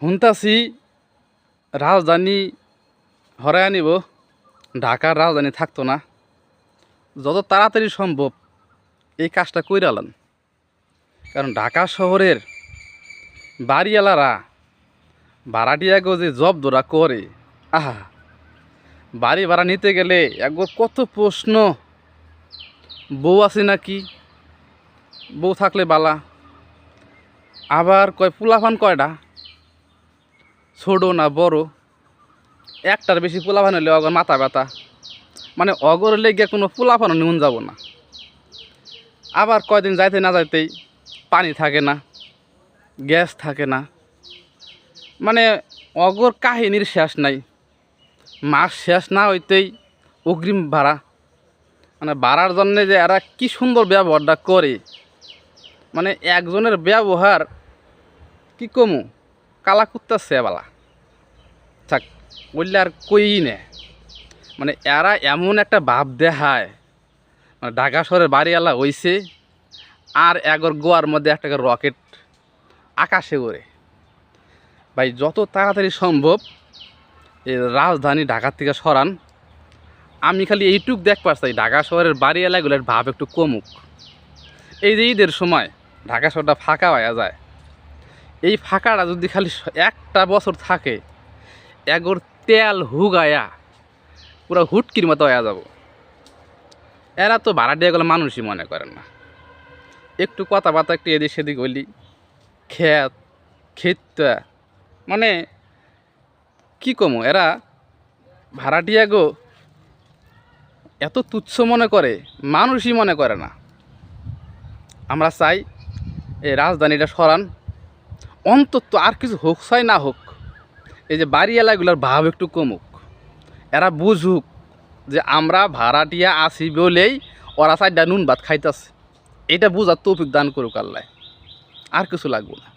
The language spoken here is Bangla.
শুনতাছি রাজধানী হরাই আনিব, ঢাকার রাজধানী থাকতো না। যত তাড়াতাড়ি সম্ভব এই কাজটা কইরালান, কারণ ঢাকা শহরের বাড়িওয়ালারা ভাড়াটিয়াকে যে জব্দরা করে, আহা, বাড়ি ভাড়া নিতে গেলে একবার কত প্রশ্ন। বউ আছে নাকি, বউ থাকলে বালা, আবার কয় পোলাপান কয়টা, ছোট না বড়, একটার বেশি পোলাপান হলে অগর মাথা ব্যথা, মানে অগর লেগে কোনো পোলাপানও নিমন যাব না। আবার কয়দিন যাইতে না যাইতেই পানি থাকে না, গ্যাস থাকে না, মানে অগর কাহিনীর শেষ নাই। মাস শেষ না হইতেই অগ্রিম ভাড়া, মানে ভাড়ার জন্যে যে এরা কি সুন্দর ব্যবহারটা করে, মানে একজনের ব্যবহার কি কমু, কালা কুত্তা সেবালা থাক, বললে আর কই নে। মানে এরা এমন একটা ভাব দেখায়, মানে ঢাকা শহরের বাড়িওয়ালা হইছে আর এগর গোয়ার মধ্যে একটা রকেট আকাশে ওড়ে। ভাই যত তাড়াতাড়ি সম্ভব এই রাজধানী ঢাকার থেকে সরান। আমি খালি এইটুক দেখ পারছি, ঢাকা শহরের বাড়িওয়ালাগুলোর ভাব একটু কমুক। এই যে ঈদের সময় ঢাকা শহরটা ফাঁকা হয়ে যায়, এই ফাঁকাটা যদি খালি একটা বছর থাকে, এগর তেল হুগায়া পুরো হুটকির মতো হয়ে যাব। এরা তো ভাড়াটিয়া গেলে মানুষই মনে করেন না। একটু কথাবার্তা একটু এদিক সেদিক হইলি খেত মানে কি কমো, এরা ভাড়াটিয়া গো এত তুচ্ছ মনে করে, মানুষই মনে করে না। আমরা চাই এই রাজধানীটা সরান, অন্তত আর কিছু হোক চাই না হোক, এই যে বাড়িওয়ালাগুলোর ভাব একটু কমুক। এরা বুঝুক যে আমরা ভাড়াটিয়া আসি বলেই ওরা চারটা নুন ভাত খাইতেছে। এটা বুঝার তৌফিক দান করুক আল্লাহ, আর কিছু লাগবে না।